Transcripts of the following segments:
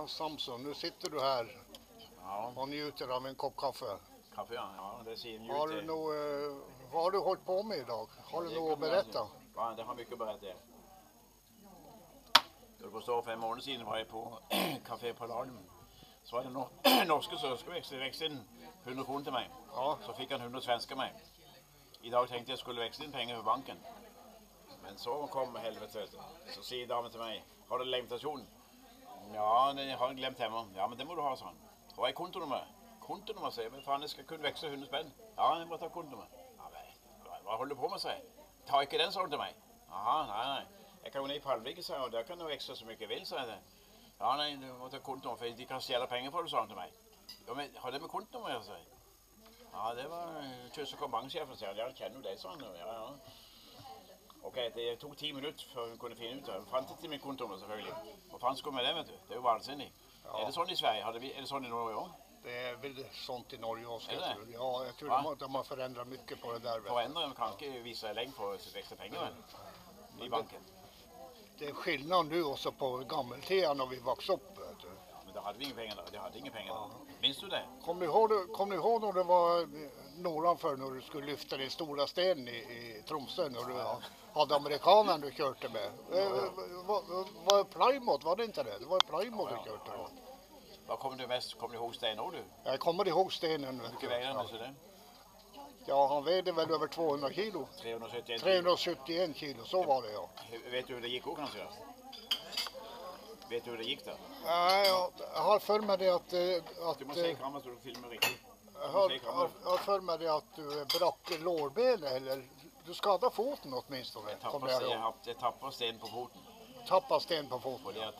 Samson, nu sitter du här och njuter av en kopp kaffe. Kaffe, ja, det ser njut. Vad har du hållit på med idag? Har du något att berätta? Ja, det har mycket att berätta. Det var så 5 månader sedan var jag på Café Palladium. Så var det norska söskenväxel växte in 100 kronor till mig. Ja. Så fick han 100 svenska mig. Idag tänkte jag skulle växla in pengar för banken. Men så kom helvetet. Så säger damen till mig, har du legitimation? Ja, det har jag glömt hemma. Ja, men det må du ha, sa han. Och vad är kontonummer? Kontonummer, säger jag. Men fan, det ska kunna växla 100 spänn. Ja, jag måste ha kontonummer. Ja, men vad håller du på med, säger jag. Ta inte den, sa hon till mig. Jaha, nej. Jag kan gå ner i Palvik, sa jag, och där kan du växla så mycket jag vill, säger jag. Ja, nej, du måste ha kontonummer, för de kan stjäla pengar för det, sa hon till mig. Ja, men har det med kontonummer, jag säger. Ja, det var Tysk och bankchefen, säger jag känner dig, sa han. Ja. Okej, det tog 10 minuter för att kunna finna ut det. Jag fann inte min kontonummer, selvfølgelig. Vad fan ska med det, vet du? Det är ju vansinnigt. Ja. Är det sån i Sverige? Är det sån i Norge också? Det är väl sånt i Norge också. Är det? Ja, jag tror de har förändrat mycket på det där. Förändrar de kanske vissa längd på växla pengar i banken? Det är skillnad nu också på gammeltiden när vi växte upp. Vet du. Men då hade vi inga pengar då. Det hade inga pengar då. Minns du det? Kom ni ihåg när det var norranför när du skulle lyfta den stora stenen i Tromsö när du hade amerikanen du körde med? Var Plymouth, var det inte det? Det var Plymouth du körde med. Vad kommer du mest? Kommer du ihåg stenen du? Jag kommer ihåg stenen. Hur mycket väger han så det? Ja, han vägde väl över 200 kilo. 371 kilo, så var det ja. Vet du hur det gick också kanske? Vet du hur det gick då? Nej, jag har för mig det att du måste säga kameran så du filmar riktigt. Jag har för mig det att du brack lårbenet eller du skadade foten åtminstone. Jag tappade sten på foten. Tappade sten på foten? Fordi att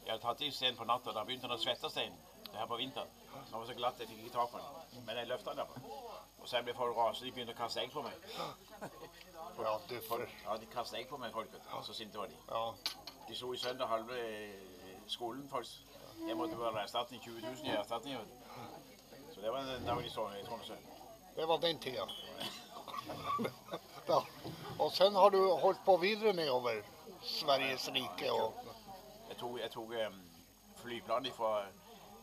jag hade tagit i sten på natten och där började att svetta sten. Det här på vintern. Jag var så glatt att jag fick inte tag på den. Men jag lyftade den. Och sen blev folk rasade, de började att kasta ägg på mig. Ja, de kastade ägg på mig, folket. Så sint var de. Ja. De slog i sönder halva skolan, folk. Jag måste bara ersättning 20 000 i ersättning. Så det var en dag i Tromsø. Det var den tiden. Ja. Och sen har du hållit på vidare ner över Sveriges rike. Och... Jag tog flygplan från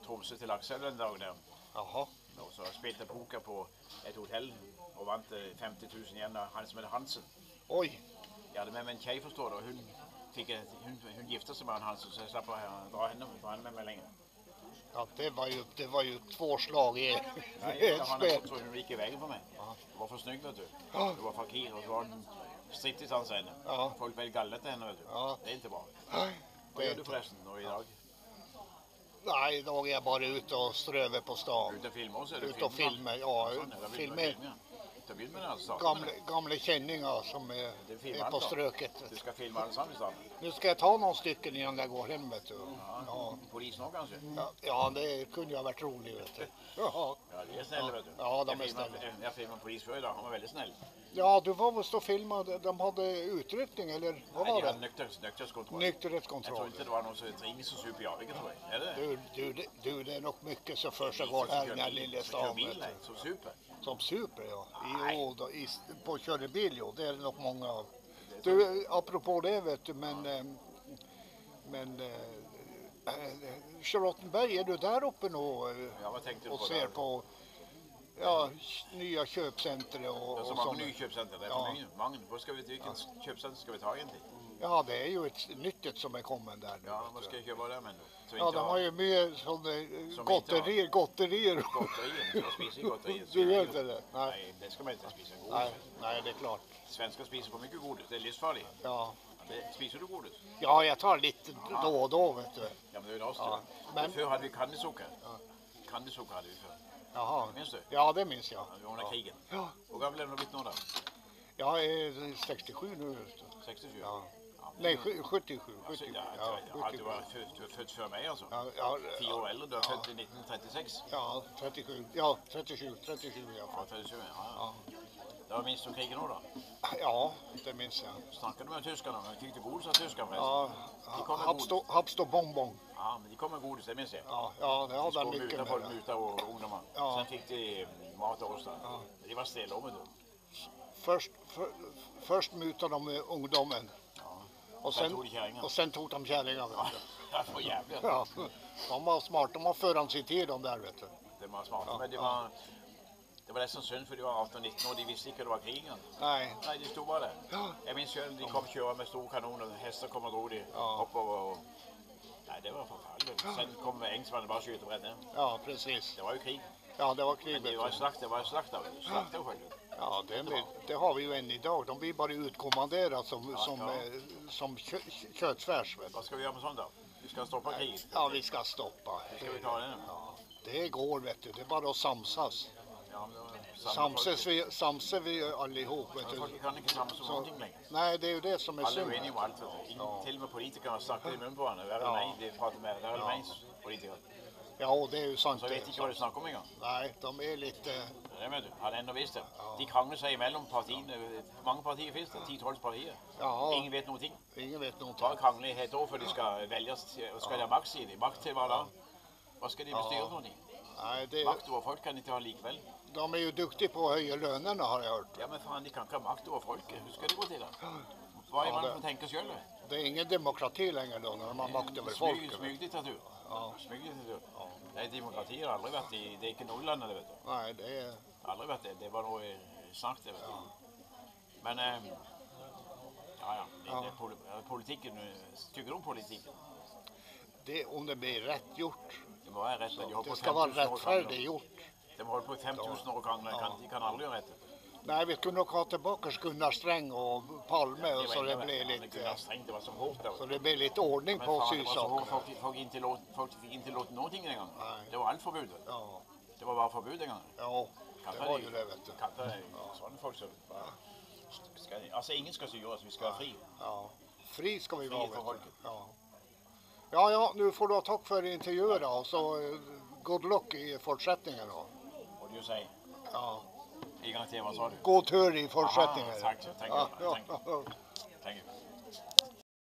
Tromsø till Laxell en dag där. Jaha. Och så spelade poker på ett hotell och vann 50 000 igen av han som heter Hansen. Oj. Jag hade med mig en tjej förstår du och hon gifte sig med en Hansen så jag slapp dra henne med mig längre. Ja, det var ju 2 slag i ett spel. Hon gick i vägen på mig. Det var för snyggt, vet du. Det var fakir och så var den strittigt hans henne. Ja. Folk väldigt gallet henne, vet du. Ja. Det är inte bra. Nej, vad gör du förresten då idag? Nej, idag är jag bara ute och strövar på stan. Ute och filmar också? Ute och filmar, ja. Filmer. Gamla känningar som är på ströket. Du ska filma allesammans då? Nu ska jag ta någon stycken innan jag går hem, vet du. Ja. Polisen också kanske? Ja, det kunde ju ha varit roligt, vet du. Ja, det är snälla, vet du. Ja, de är snälla. Jag filmade en polis för idag, han var väldigt snäll. Ja, du var väl stå och filmade, de hade utryckning eller vad var det? Nykterhetskontroll. Nykterhetskontroll. Jag tror inte det var någon som ringde så super jag, vilket tror jag. Är det? Du, det är nog mycket så försiggår här i den här lilla stan. Som super? Som super, ja. Jo, då, på köra bil, jo, det är nog många av. Du, apropå det, vet du, men Charlottenberg, är du där uppe nu och ser på nya köpcenter och så många nya köpcenter, det är för många. Vilken köpcenter ska vi ta egentligen? Ja, det är ju ett nyttigt som är kommit där nu. Ja, vad ska jag köpa där med nu? Ja, de har ju med gotterier. Gotterier, jag spiser gotterier. Du gör inte det? Nej, det ska man inte spisa godis. Nej, det är klart. Svenskar spiser på mycket godis, det är livsfarligt. Ja. Spiser du godis? Ja, jag tar lite då och då, vet du. Ja, men det är ju oss. Men förr hade vi candysocker. Candysocker hade vi förr. Jaha. Minns du? Ja, det minns jag. Det var under krigen. Ja. Och gamla blev det blivit några? Jag är 67 nu. 67? Ja. Nej, 77. Alltså, du var född för mig alltså? Ja, 10 år äldre, du var född 1936? Ja, 37. Ja, 37 i alla fall. 37, ja. Då minns du krigen då? Ja, det minns jag. Snackade du med tyskarna? Men tyckte godis av tyskarna förresten? Ja, Habstå bonbon. Ja, men de kom med godis, det minns jag. Ja, det har de mycket med. Muta och ungdomar. Ja. Sen fick de mat och oss där. Ja. Det var stela om det. Först mutade de ungdomen. Ja. Och Sen tog de kärringar. och sen tog de kärringar. vet du. Ja, det var jävligt. Ja, de var smart, de har förhand sin tid de där vet du. Det var smart. Men det var nästan synd för de var 18-19 år. De visste inte att det var krigen. Nej. Nej, de stod bara där. Ja. Jag minns själv, de kom köra med stor kanon och hästar kom och drog de Ja. upp och... Nej, det var förfärligt. Sen kom engelsmännen bara skjuta och brände. Ja, precis. Det var ju krig. Ja, det var krig. Men det vet var du. slakt, det var slakt av det. Slakt av själv. Ja, det har vi ju än idag. De blir bara utkommanderade som köttfärs. vet du. Vad ska vi göra med sånt då? Vi ska stoppa kriget. Ja, vi ska stoppa. Hur ska vi ta det nu? Ja, det går vet du. Det är bara att samsas. Ja, men det var samma folk. Samsar vi allihop. Vet Ja, du. folk kan inte samlas om någonting längre. Nej, det är ju det som är Alla är synd. oeniga om allt. Till och med politikerna snackar i mun på varandra. Värre än mig, det pratar med värre än mig politiker. Ja, det är ju sant. Så jag vet inte vad du snackar om en gång. Nej, de är lite... Det vet du, hade ändå visst det. De kranglar sig emellan partierna. Hur många partier finns det? 10-12 partier. Ja, Ingen vet någonting. ingen vet någonting. Bara kranglar i ett år för att de ska väljas och ska ha makt i det. Makt till vad då? Vad ska de bestyra för någonting? Nej, det, Makt över folk kan inte ha likväl. de är ju duktiga på att höja lönerna har jag hört. Ja men fan, de kan inte ha makt över folket. Hur ska det gå till då? Varje man får tänka själv. Det är ingen demokrati längre då när de har makt över folket. Smygdiktatur. Ja. Smygdiktatur. Nej, demokrati har aldrig varit i, det är inte Norrland det vet du. Nej, det är... Aldrig varit det, det var nog snack det vet du. Men, det är politiken, tycker du om politiken? det om det blir rätt gjort. Det var rätt, de har Det på ska vara 5000 år rättfärdigt gjort. De har hållit på i 5000 år och kranglar, de kan aldrig göra rätt. Nej, vi skulle nog ha tillbaka Gunnar Sträng och Palme och så det blir Gunnar lite... Sträng, det var så hårt där. Så det blir lite ordning Men på fan, det var så hårt, sysakerna. folk fick inte låta någonting en gång. Nej. Det var allt förbud. Ja, Det var bara förbud en gång. ja, det var ju det vet du. Sådana folk så... Alltså ingen ska styra oss, vi ska vara fri. Ja, fri ska vi vara Frihet vet för du. folket. Ja. Ja, nu får du ha tack för intervjun då och så good luck i fortsättningen då. Och du säger, Ja, en gång till, vad sa du? god tur i fortsättningen. Tack, tack. Ja, ja. Tack.